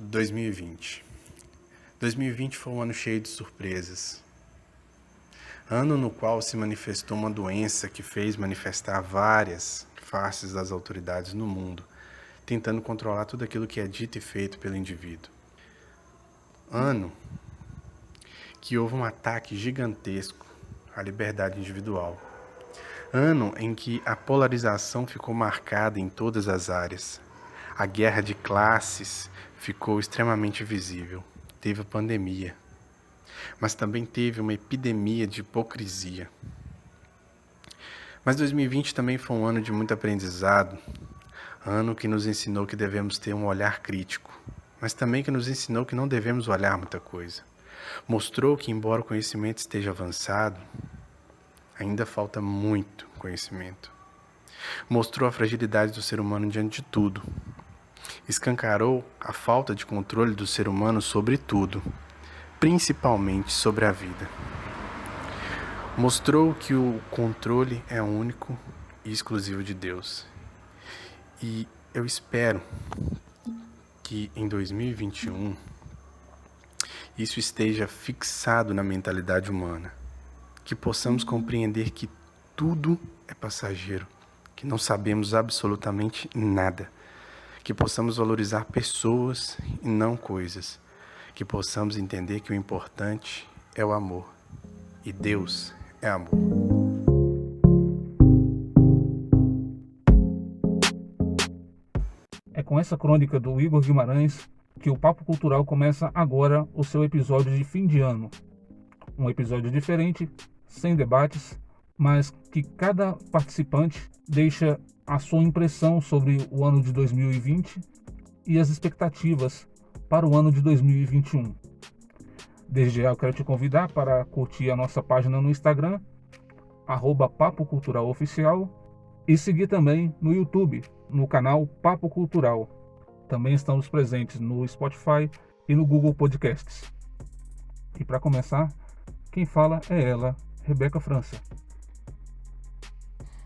2020. 2020 foi um ano cheio de surpresas. Ano no qual se manifestou uma doença que fez manifestar várias faces das autoridades no mundo, tentando controlar tudo aquilo que é dito e feito pelo indivíduo. Ano que houve um ataque gigantesco à liberdade individual. Ano em que a polarização ficou marcada em todas as áreas. A guerra de classes ficou extremamente visível. Teve a pandemia, mas também teve uma epidemia de hipocrisia. Mas 2020 também foi um ano de muito aprendizado, ano que nos ensinou que devemos ter um olhar crítico, mas também que nos ensinou que não devemos olhar muita coisa. Mostrou que, embora o conhecimento esteja avançado, ainda falta muito conhecimento. Mostrou a fragilidade do ser humano diante de tudo. Escancarou a falta de controle do ser humano sobre tudo, principalmente sobre a vida. Mostrou que o controle é único e exclusivo de Deus. E eu espero que em 2021 isso esteja fixado na mentalidade humana, que possamos compreender que tudo é passageiro, que não sabemos absolutamente nada, que possamos valorizar pessoas e não coisas, que possamos entender que o importante é o amor, e Deus é amor. É com essa crônica do Igor Guimarães que o Papo Cultural começa agora o seu episódio de fim de ano. Um episódio diferente, sem debates, mas que cada participante deixa a sua impressão sobre o ano de 2020 e as expectativas para o ano de 2021. Desde já eu quero te convidar para curtir a nossa página no Instagram, @Papo Cultural Oficial, e seguir também no YouTube, no canal Papo Cultural. Também estamos presentes no Spotify e no Google Podcasts. E para começar, quem fala é ela, Rebeca França.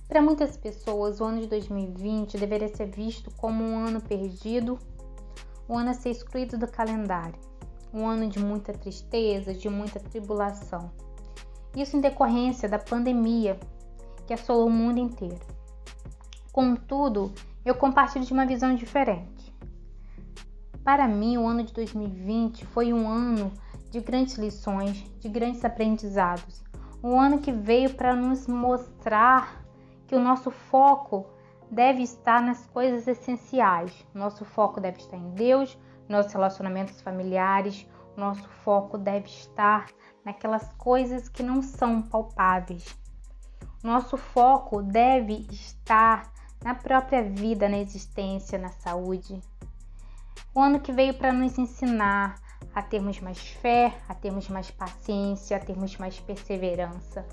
Para muitas pessoas, o ano de 2020 deveria ser visto como um ano perdido, um ano a ser excluído do calendário, um ano de muita tristeza, de muita tribulação. Isso em decorrência da pandemia que assolou o mundo inteiro. Contudo, eu compartilho de uma visão diferente. Para mim, o ano de 2020 foi um ano de grandes lições, de grandes aprendizados. Um ano que veio para nos mostrar que o nosso foco deve estar nas coisas essenciais. Nosso foco deve estar em Deus, nossos relacionamentos familiares. Nosso foco deve estar naquelas coisas que não são palpáveis. Nosso foco deve estar na própria vida, na existência, na saúde. O ano que veio para nos ensinar a termos mais fé, a termos mais paciência, a termos mais perseverança.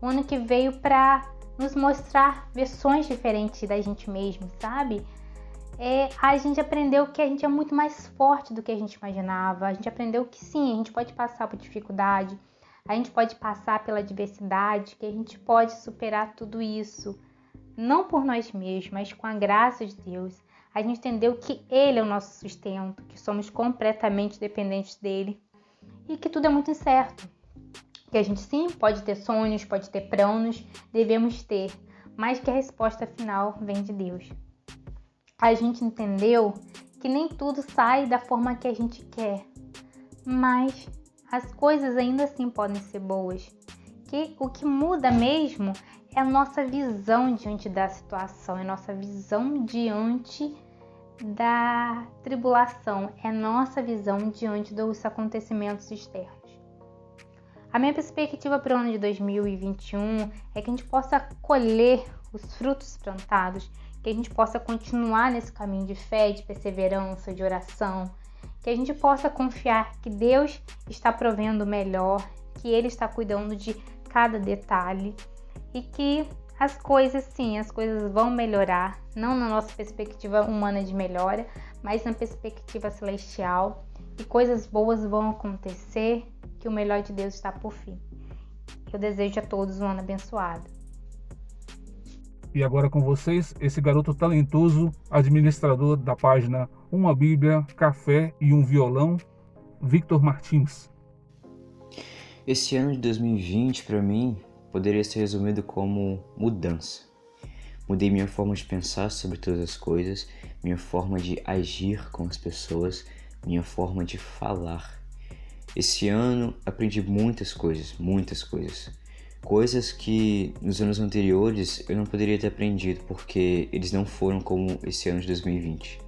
O ano que veio para nos mostrar versões diferentes da gente mesmo, sabe? A gente aprendeu que a gente é muito mais forte do que a gente imaginava. A gente aprendeu que sim, a gente pode passar por dificuldade, a gente pode passar pela adversidade, que a gente pode superar tudo isso. Não por nós mesmos, mas com a graça de Deus. A gente entendeu que Ele é o nosso sustento, que somos completamente dependentes dEle e que tudo é muito incerto. Que a gente sim pode ter sonhos, pode ter planos, devemos ter, mas que a resposta final vem de Deus. A gente entendeu que nem tudo sai da forma que a gente quer, mas as coisas ainda assim podem ser boas. Que o que muda mesmo é a nossa visão diante da situação, é a nossa visão diante da tribulação, é a nossa visão diante dos acontecimentos externos. A minha perspectiva para o ano de 2021 é que a gente possa colher os frutos plantados, que a gente possa continuar nesse caminho de fé, de perseverança, de oração, que a gente possa confiar que Deus está provendo o melhor, que Ele está cuidando de cada detalhe e que as coisas vão melhorar, não na nossa perspectiva humana de melhora, mas na perspectiva celestial, e coisas boas vão acontecer, que o melhor de Deus está por fim. Eu desejo a todos um ano abençoado. E agora com vocês, esse garoto talentoso, administrador da página uma Bíblia, café e um violão, Victor Martins. Esse ano de 2020, para mim, poderia ser resumido como mudança. Mudei minha forma de pensar sobre todas as coisas, minha forma de agir com as pessoas, minha forma de falar. Esse ano aprendi muitas coisas. Coisas que nos anos anteriores eu não poderia ter aprendido porque eles não foram como esse ano de 2020.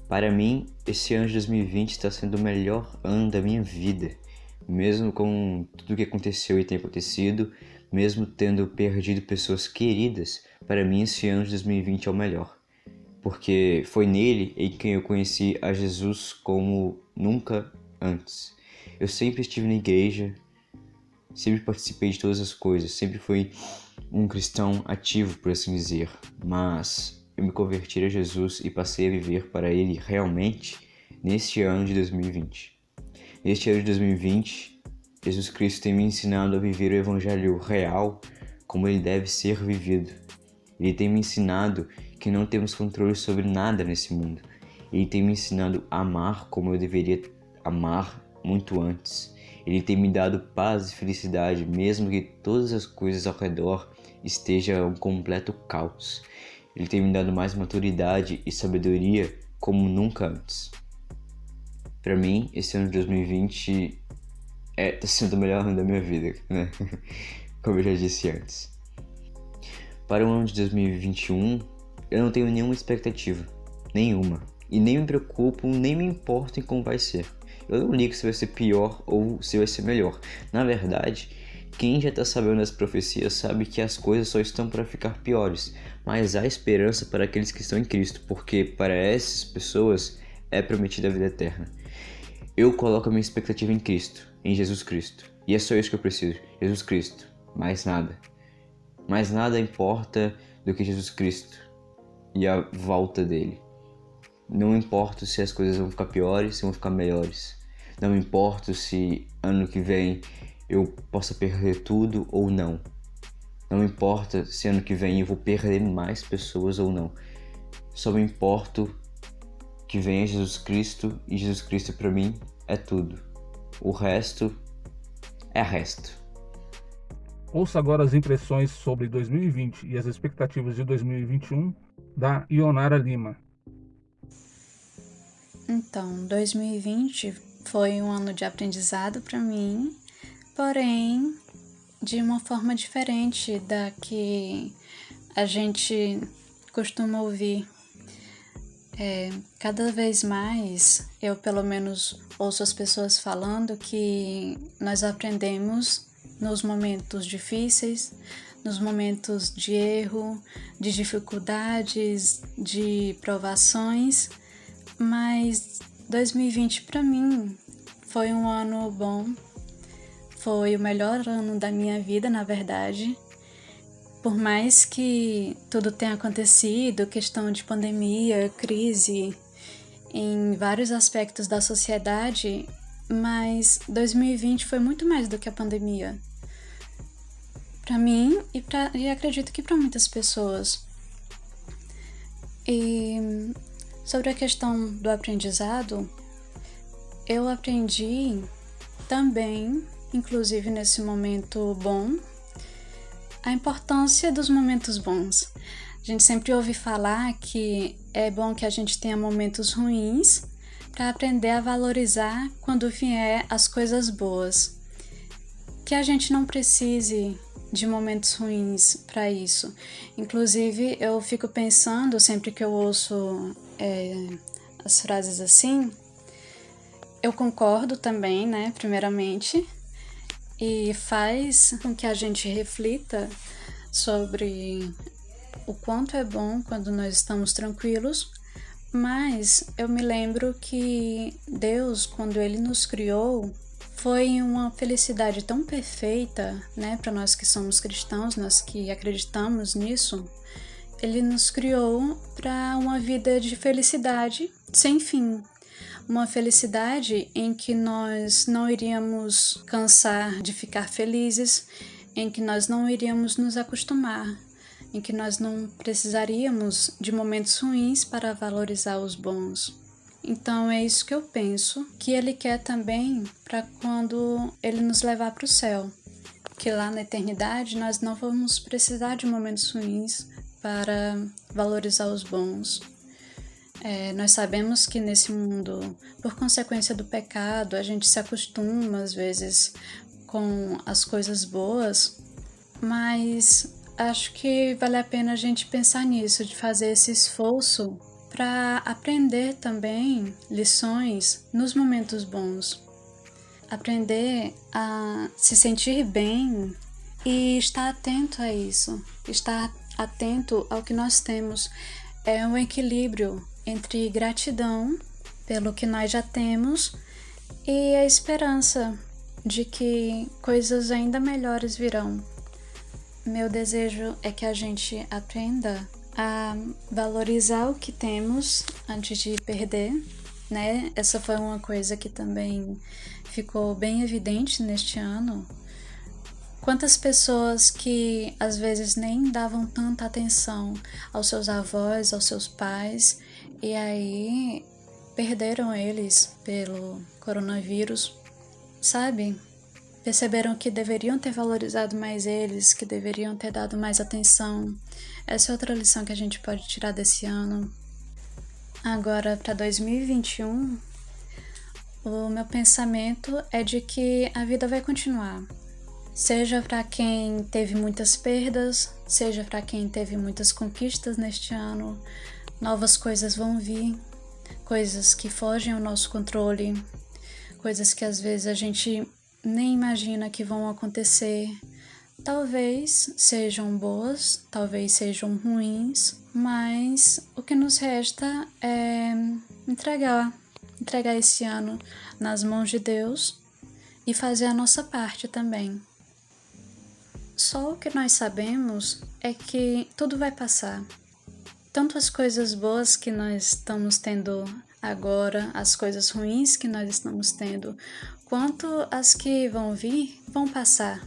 Para mim, esse ano de 2020 está sendo o melhor ano da minha vida. Mesmo com tudo o que aconteceu e tem acontecido, mesmo tendo perdido pessoas queridas, para mim esse ano de 2020 é o melhor. Porque foi nele em que eu conheci a Jesus como nunca antes. Eu sempre estive na igreja, sempre participei de todas as coisas, sempre fui um cristão ativo, por assim dizer. Mas eu me converti a Jesus e passei a viver para Ele realmente neste ano de 2020. Neste ano de 2020, Jesus Cristo tem me ensinado a viver o Evangelho real como ele deve ser vivido. Ele tem me ensinado que não temos controle sobre nada nesse mundo. Ele tem me ensinado a amar como eu deveria amar muito antes. Ele tem me dado paz e felicidade, mesmo que todas as coisas ao redor estejam um completo caos. Ele tem me dado mais maturidade e sabedoria como nunca antes. Para mim, esse ano de 2020 tá sendo o melhor ano da minha vida, né? Como eu já disse antes. Para o ano de 2021, eu não tenho nenhuma expectativa. Nenhuma. E nem me preocupo, nem me importo em como vai ser. Eu não ligo se vai ser pior ou se vai ser melhor. Na verdade, quem já está sabendo das profecias sabe que as coisas só estão para ficar piores. Mas há esperança para aqueles que estão em Cristo, porque para essas pessoas é prometida a vida eterna. Eu coloco a minha expectativa em Cristo, em Jesus Cristo. E é só isso que eu preciso, Jesus Cristo, mais nada. Mais nada importa do que Jesus Cristo e a volta dele. Não importa se as coisas vão ficar piores, se vão ficar melhores. Não importa se ano que vem eu possa perder tudo ou não. Não importa se ano que vem eu vou perder mais pessoas ou não. Só me importo que venha Jesus Cristo, e Jesus Cristo para mim é tudo. O resto é resto. Ouça agora as impressões sobre 2020 e as expectativas de 2021 da Ionara Lima. Então, 2020 foi um ano de aprendizado para mim, porém de uma forma diferente da que a gente costuma ouvir. Cada vez mais, eu pelo menos ouço as pessoas falando que nós aprendemos nos momentos difíceis, nos momentos de erro, de dificuldades, de provações, mas 2020 para mim foi um ano bom, foi o melhor ano da minha vida, na verdade. Por mais que tudo tenha acontecido, questão de pandemia, crise, em vários aspectos da sociedade, mas 2020 foi muito mais do que a pandemia. Para mim e acredito que para muitas pessoas. E sobre a questão do aprendizado, eu aprendi também, inclusive nesse momento bom, a importância dos momentos bons. A gente sempre ouve falar que é bom que a gente tenha momentos ruins para aprender a valorizar quando vier as coisas boas. Que a gente não precise de momentos ruins para isso. Inclusive, eu fico pensando, sempre que eu ouço as frases assim, eu concordo também, né, primeiramente, e faz com que a gente reflita sobre o quanto é bom quando nós estamos tranquilos, mas eu me lembro que Deus, quando Ele nos criou, foi uma felicidade tão perfeita, né, para nós que somos cristãos, nós que acreditamos nisso. Ele nos criou para uma vida de felicidade sem fim. Uma felicidade em que nós não iríamos cansar de ficar felizes, em que nós não iríamos nos acostumar, em que nós não precisaríamos de momentos ruins para valorizar os bons. Então é isso que eu penso, que Ele quer também para quando Ele nos levar para o céu. Que lá na eternidade nós não vamos precisar de momentos ruins para valorizar os bons. Nós sabemos que nesse mundo, por consequência do pecado, a gente se acostuma às vezes com as coisas boas, mas acho que vale a pena a gente pensar nisso, de fazer esse esforço para aprender também lições nos momentos bons. Aprender a se sentir bem e estar atento a isso, estar atento ao que nós temos. É um equilíbrio entre gratidão pelo que nós já temos e a esperança de que coisas ainda melhores virão. Meu desejo é que a gente aprenda a valorizar o que temos antes de perder, né? Essa foi uma coisa que também ficou bem evidente neste ano. Quantas pessoas que às vezes nem davam tanta atenção aos seus avós, aos seus pais, e aí perderam eles pelo coronavírus, sabe? Perceberam que deveriam ter valorizado mais eles, que deveriam ter dado mais atenção. Essa é outra lição que a gente pode tirar desse ano. Agora, para 2021, o meu pensamento é de que a vida vai continuar. Seja para quem teve muitas perdas, seja para quem teve muitas conquistas neste ano, novas coisas vão vir, coisas que fogem ao nosso controle, coisas que às vezes a gente nem imagina que vão acontecer. Talvez sejam boas, talvez sejam ruins, mas o que nos resta é entregar esse ano nas mãos de Deus e fazer a nossa parte também. Só o que nós sabemos é que tudo vai passar. Tanto as coisas boas que nós estamos tendo agora, as coisas ruins que nós estamos tendo, quanto as que vão vir, vão passar.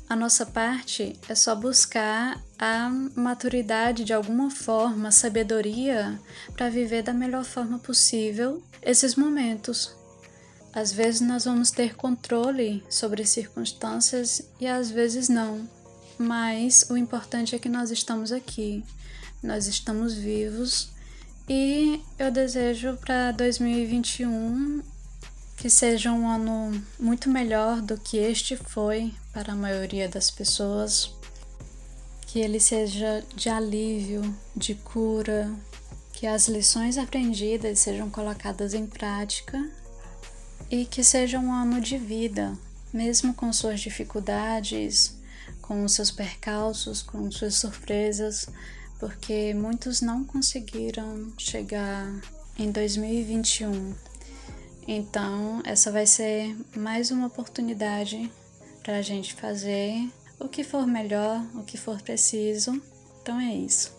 A nossa parte é só buscar a maturidade de alguma forma, a sabedoria para viver da melhor forma possível esses momentos. Às vezes nós vamos ter controle sobre as circunstâncias e às vezes não, mas o importante é que nós estamos aqui, nós estamos vivos e eu desejo para 2021 que seja um ano muito melhor do que este foi para a maioria das pessoas, que ele seja de alívio, de cura, que as lições aprendidas sejam colocadas em prática e que seja um ano de vida, mesmo com suas dificuldades, com os seus percalços, com suas surpresas, porque muitos não conseguiram chegar em 2021. Então, essa vai ser mais uma oportunidade para a gente fazer o que for melhor, o que for preciso. Então é isso.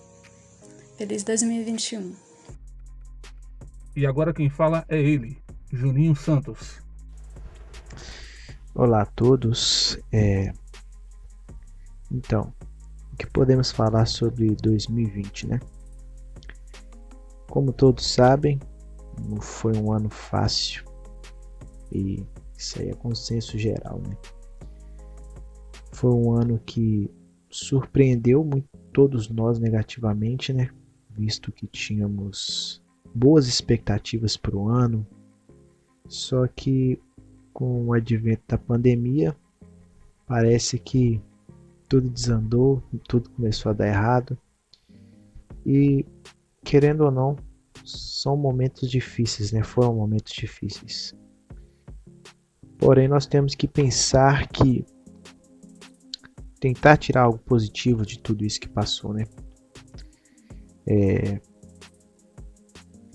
Feliz 2021. E agora quem fala é ele, Juninho Santos. Olá a todos. Então, o que podemos falar sobre 2020, né? Como todos sabem, não foi um ano fácil e isso aí é consenso geral, né? Foi um ano que surpreendeu muito todos nós negativamente, né? Visto que tínhamos boas expectativas para o ano, só que com o advento da pandemia parece que tudo desandou, tudo começou a dar errado e, querendo ou não, são momentos difíceis, né? Foram momentos difíceis. Porém, nós temos que pensar que tentar tirar algo positivo de tudo isso que passou, né?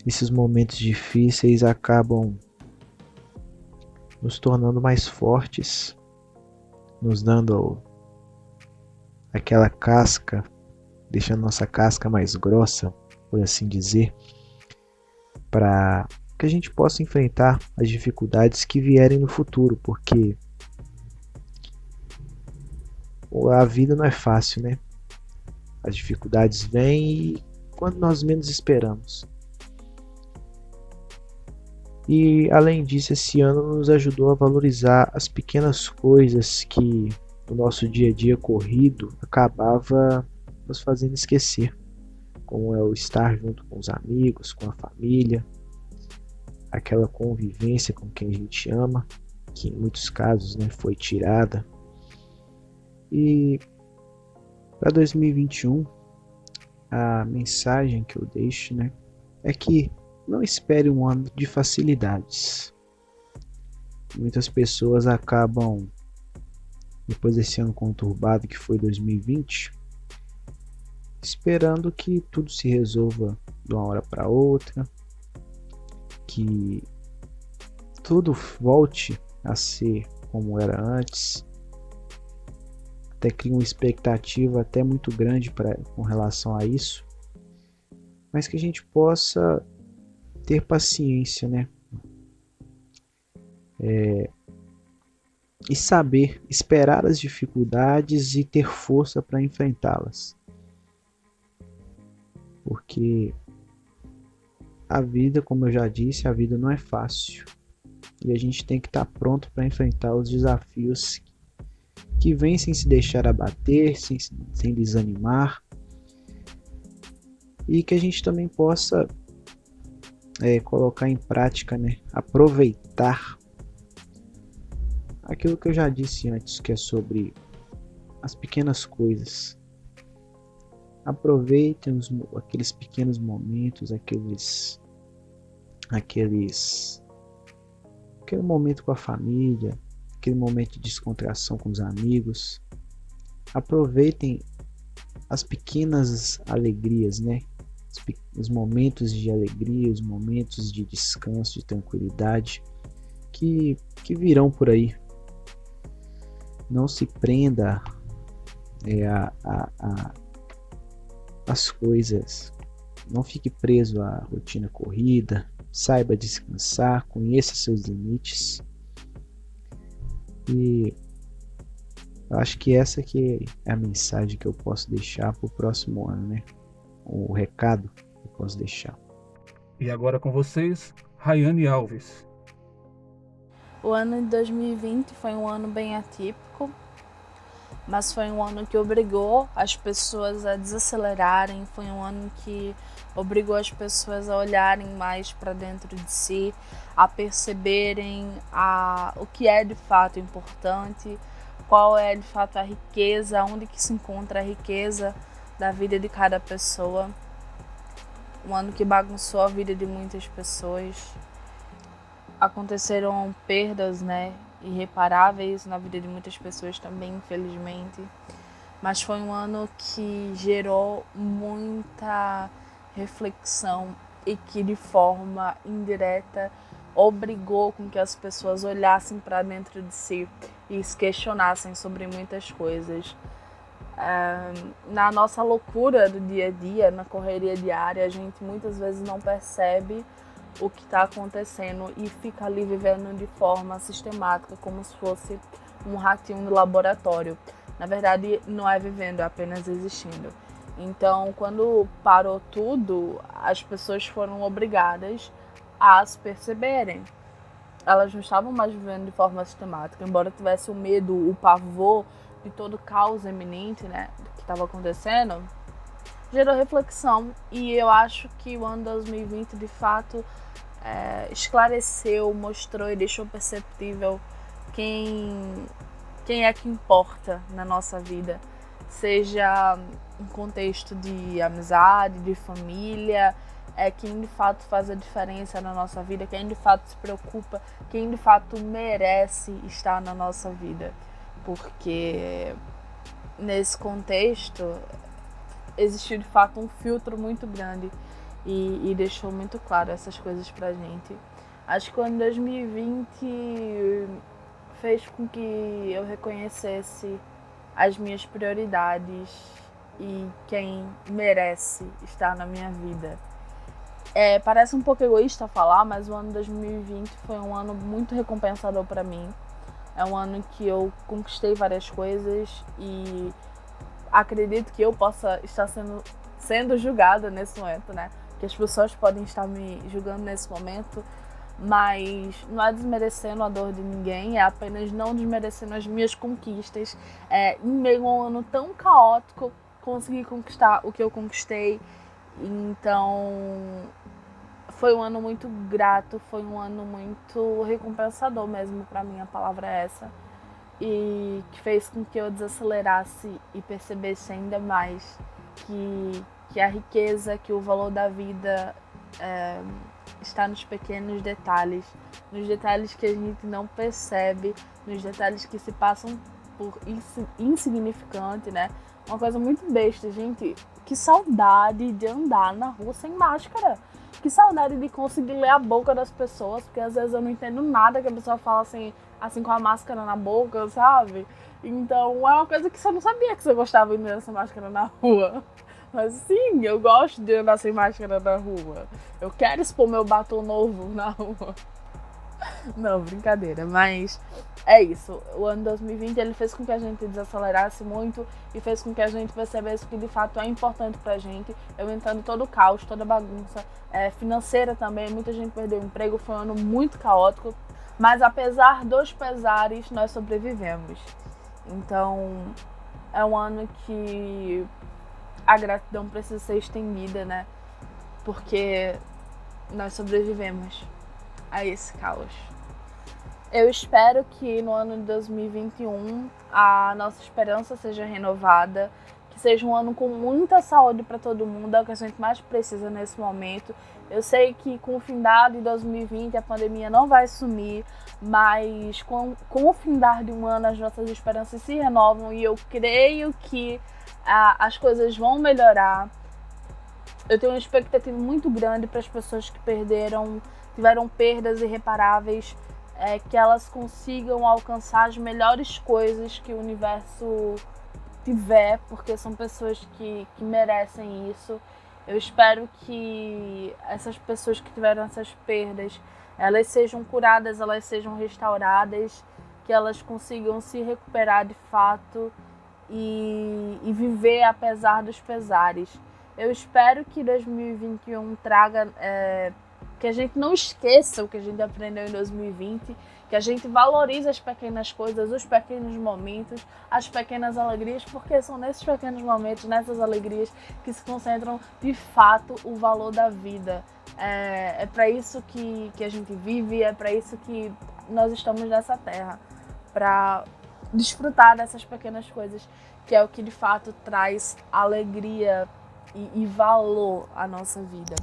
Esses momentos difíceis acabam nos tornando mais fortes, nos dando aquela casca, deixando nossa casca mais grossa, por assim dizer, para que a gente possa enfrentar as dificuldades que vierem no futuro, porque a vida não é fácil, né? As dificuldades vêm e quando nós menos esperamos. E além disso, esse ano nos ajudou a valorizar as pequenas coisas que no nosso dia a dia corrido acabava nos fazendo esquecer, como é o estar junto com os amigos, com a família, aquela convivência com quem a gente ama, que em muitos casos, né, foi tirada. E para 2021, a mensagem que eu deixo, né, é que não espere um ano de facilidades. Muitas pessoas acabam, depois desse ano conturbado que foi 2020, esperando que tudo se resolva de uma hora para outra, que tudo volte a ser como era antes. Até cria uma expectativa até muito grande com relação a isso, mas que a gente possa ter paciência, né? E saber esperar as dificuldades e ter força para enfrentá-las. Porque a vida, como eu já disse, a vida não é fácil. E a gente tem que estar pronto para enfrentar os desafios que vêm sem se deixar abater, sem desanimar. E que a gente também possa colocar em prática, né? Aproveitar aquilo que eu já disse antes, que é sobre as pequenas coisas. Aproveitem aqueles pequenos momentos, aquele momento com a família, aquele momento de descontração com os amigos. Aproveitem as pequenas alegrias, né? Os momentos de alegria, os momentos de descanso, de tranquilidade que virão por aí. Não se prenda às coisas, não fique preso à rotina corrida, saiba descansar, conheça seus limites. E eu acho que essa que é a mensagem que eu posso deixar para o próximo ano, né? O recado que eu posso deixar. E agora com vocês, Rayane Alves. O ano de 2020 foi um ano bem atípico, mas foi um ano que obrigou as pessoas a desacelerarem, foi um ano que obrigou as pessoas a olharem mais para dentro de si, a perceberem o que é de fato importante, qual é de fato a riqueza, onde que se encontra a riqueza da vida de cada pessoa. Um ano que bagunçou a vida de muitas pessoas. Aconteceram perdas, né, irreparáveis na vida de muitas pessoas também, infelizmente. Mas foi um ano que gerou muita reflexão e que de forma indireta obrigou com que as pessoas olhassem para dentro de si e se questionassem sobre muitas coisas. Na nossa loucura do dia a dia, na correria diária, a gente muitas vezes não percebe o que está acontecendo e fica ali vivendo de forma sistemática, como se fosse um ratinho no laboratório. Na verdade, não é vivendo, é apenas existindo. Então, quando parou tudo, as pessoas foram obrigadas a se perceberem. Elas não estavam mais vivendo de forma sistemática, embora tivesse o medo, o pavor de todo o caos iminente, né, do que estava acontecendo, gerou reflexão. E eu acho que o ano 2020, de fato, esclareceu, mostrou e deixou perceptível quem é que importa na nossa vida, seja um contexto de amizade, de família, quem de fato faz a diferença na nossa vida, quem de fato se preocupa, quem de fato merece estar na nossa vida. Porque nesse contexto existiu de fato um filtro muito grande e deixou muito claro essas coisas pra gente. Acho que o ano 2020 fez com que eu reconhecesse as minhas prioridades e quem merece estar na minha vida. Parece um pouco egoísta falar, mas o ano 2020 foi um ano muito recompensador para mim. É um ano que eu conquistei várias coisas e acredito que eu possa estar sendo julgada nesse momento, né? Que as pessoas podem estar me julgando nesse momento, mas não é desmerecendo a dor de ninguém, é apenas não desmerecendo as minhas conquistas. Em meio a um ano tão caótico, consegui conquistar o que eu conquistei. Então, foi um ano muito grato, foi um ano muito recompensador mesmo, pra mim a palavra é essa. E que fez com que eu desacelerasse e percebesse ainda mais que a riqueza, que o valor da vida está nos pequenos detalhes, nos detalhes que a gente não percebe, nos detalhes que se passam por insignificante, né? Uma coisa muito besta, gente. Que saudade de andar na rua sem máscara. Que saudade de conseguir ler a boca das pessoas, porque às vezes eu não entendo nada que a pessoa fala assim com a máscara na boca, sabe? Então é uma coisa que você não sabia que você gostava de andar sem máscara na rua. Mas sim, eu gosto de andar sem máscara na rua. Eu quero expor meu batom novo na rua. Não, brincadeira, mas é isso. O ano 2020 ele fez com que a gente desacelerasse muito e fez com que a gente percebesse o que de fato é importante pra gente. Eu entendo todo o caos, toda a bagunça financeira também. Muita gente perdeu o emprego, foi um ano muito caótico. Mas apesar dos pesares, nós sobrevivemos. Então, é um ano que a gratidão precisa ser estendida, né? Porque nós sobrevivemos a esse caos. Eu espero que no ano de 2021 a nossa esperança seja renovada, que seja um ano com muita saúde para todo mundo, é o que a gente mais precisa nesse momento. Eu sei que com o findar de 2020 a pandemia não vai sumir, mas com o findar de um ano as nossas esperanças se renovam e eu creio que as coisas vão melhorar. Eu tenho uma expectativa muito grande para as pessoas que tiveram perdas irreparáveis, que elas consigam alcançar as melhores coisas que o universo tiver, porque são pessoas que merecem isso. Eu espero que essas pessoas que tiveram essas perdas, elas sejam curadas, elas sejam restauradas, que elas consigam se recuperar de fato e viver apesar dos pesares. Eu espero que 2021 traga, que a gente não esqueça o que a gente aprendeu em 2020, que a gente valorize as pequenas coisas, os pequenos momentos, as pequenas alegrias, porque são nesses pequenos momentos, nessas alegrias, que se concentram de fato o valor da vida. É para isso que a gente vive, é para isso que nós estamos nessa terra, para desfrutar dessas pequenas coisas, que é o que de fato traz alegria e valor à nossa vida.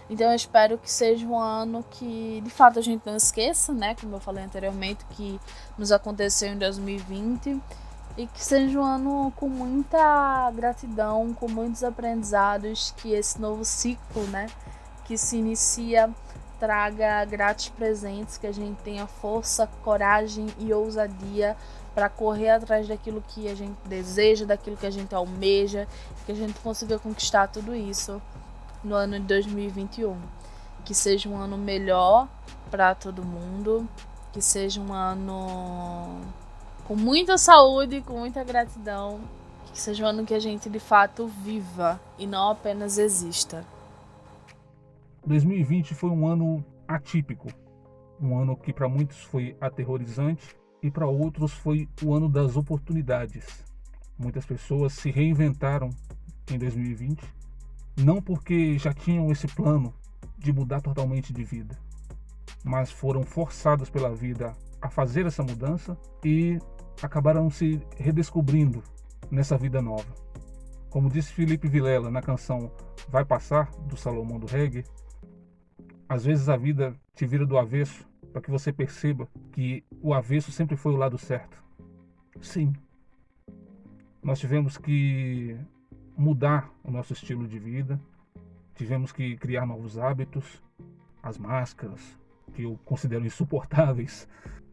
Então eu espero que seja um ano que de fato a gente não esqueça, né, como eu falei anteriormente, que nos aconteceu em 2020, e que seja um ano com muita gratidão, com muitos aprendizados, que esse novo ciclo, né, que se inicia, traga gratos presentes, que a gente tenha força, coragem e ousadia para correr atrás daquilo que a gente deseja, daquilo que a gente almeja, que a gente consiga conquistar tudo isso no ano de 2021. Que seja um ano melhor para todo mundo, que seja um ano com muita saúde, com muita gratidão, que seja um ano que a gente de fato viva e não apenas exista. 2020 foi um ano atípico, um ano que para muitos foi aterrorizante e para outros foi o ano das oportunidades. Muitas pessoas se reinventaram em 2020, não porque já tinham esse plano de mudar totalmente de vida, mas foram forçados pela vida a fazer essa mudança e acabaram se redescobrindo nessa vida nova. Como disse Felipe Vilela na canção Vai Passar, do Salomão do Reggae, às vezes a vida te vira do avesso para que você perceba que o avesso sempre foi o lado certo. Sim, nós tivemos que mudar o nosso estilo de vida, tivemos que criar novos hábitos, as máscaras, que eu considero insuportáveis,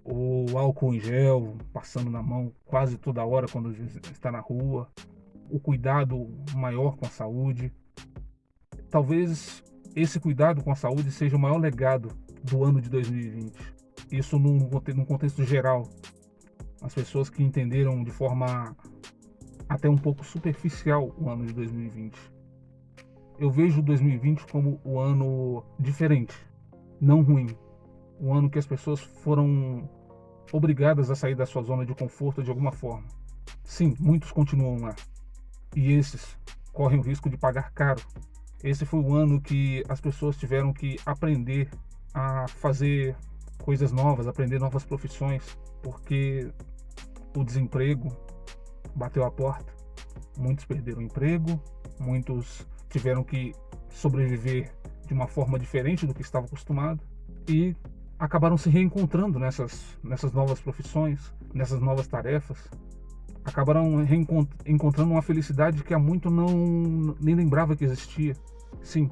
o álcool em gel passando na mão quase toda hora quando está na rua, o cuidado maior com a saúde. Talvez esse cuidado com a saúde seja o maior legado do ano de 2020. Isso num contexto geral. As pessoas que entenderam de forma até um pouco superficial o ano de 2020. Eu vejo 2020 como o ano diferente. não ruim. Um ano que as pessoas foram obrigadas a sair da sua zona de conforto de alguma forma. Sim, muitos continuam lá. E esses correm o risco de pagar caro. Esse foi o ano que as pessoas tiveram que aprender a fazer coisas novas, aprender novas profissões, porque o desemprego bateu a porta. Muitos perderam o emprego, muitos tiveram que sobreviver de uma forma diferente do que estava acostumado e acabaram se reencontrando nessas novas profissões, nessas novas tarefas. Acabaram encontrando uma felicidade que há muito nem lembrava que existia. Sim,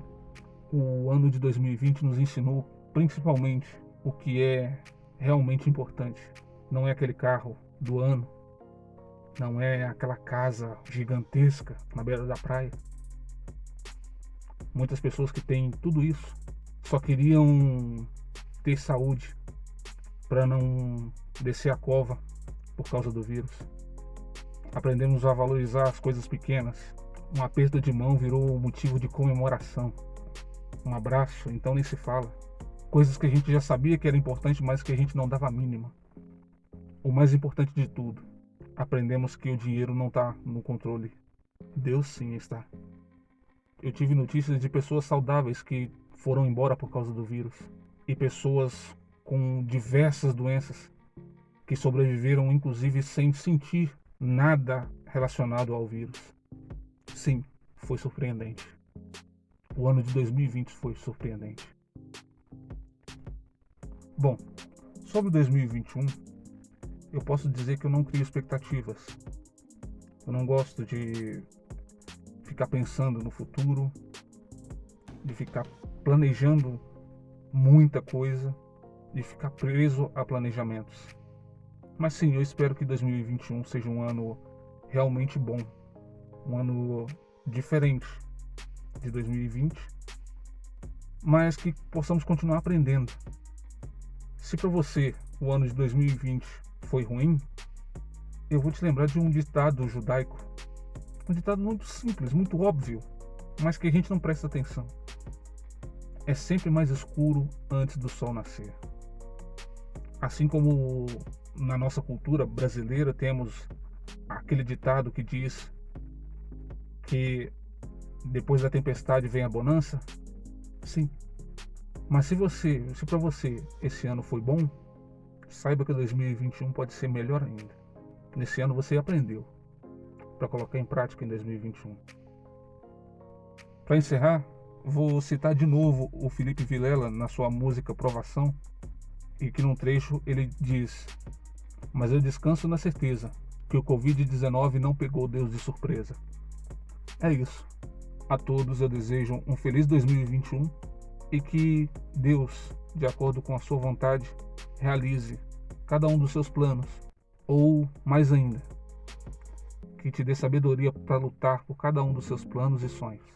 o ano de 2020 nos ensinou principalmente o que é realmente importante. Não é aquele carro do ano, não é aquela casa gigantesca na beira da praia. Muitas pessoas que têm tudo isso só queriam ter saúde para não descer a cova por causa do vírus. Aprendemos a valorizar as coisas pequenas. Um aperto de mão virou motivo de comemoração. Um abraço, então nem se fala. Coisas que a gente já sabia que era importante, mas que a gente não dava a mínima. O mais importante de tudo, aprendemos que o dinheiro não está no controle. Deus sim está. Eu tive notícias de pessoas saudáveis que foram embora por causa do vírus. E pessoas com diversas doenças que sobreviveram, inclusive, sem sentir nada relacionado ao vírus. Sim, foi surpreendente. O ano de 2020 foi surpreendente. Bom, sobre 2021, eu posso dizer que eu não crio expectativas. Eu não gosto de ficar pensando no futuro, de ficar planejando muita coisa, de ficar preso a planejamentos. Mas sim, eu espero que 2021 seja um ano realmente bom, um ano diferente de 2020, mas que possamos continuar aprendendo. Se para você o ano de 2020 foi ruim, eu vou te lembrar de um ditado judaico, um ditado muito simples, muito óbvio, mas que a gente não presta atenção. É sempre mais escuro antes do sol nascer. Assim como na nossa cultura brasileira temos aquele ditado que diz que depois da tempestade vem a bonança. Sim. Mas se para você esse ano foi bom, saiba que 2021 pode ser melhor ainda. Nesse ano você aprendeu para colocar em prática em 2021. Para encerrar, vou citar de novo o Felipe Vilela na sua música Provação, e que num trecho ele diz: mas eu descanso na certeza que o Covid-19 não pegou Deus de surpresa. É isso. A todos eu desejo um feliz 2021 e que Deus, de acordo com a sua vontade, realize cada um dos seus planos, ou mais ainda, que te dê sabedoria para lutar por cada um dos seus planos e sonhos.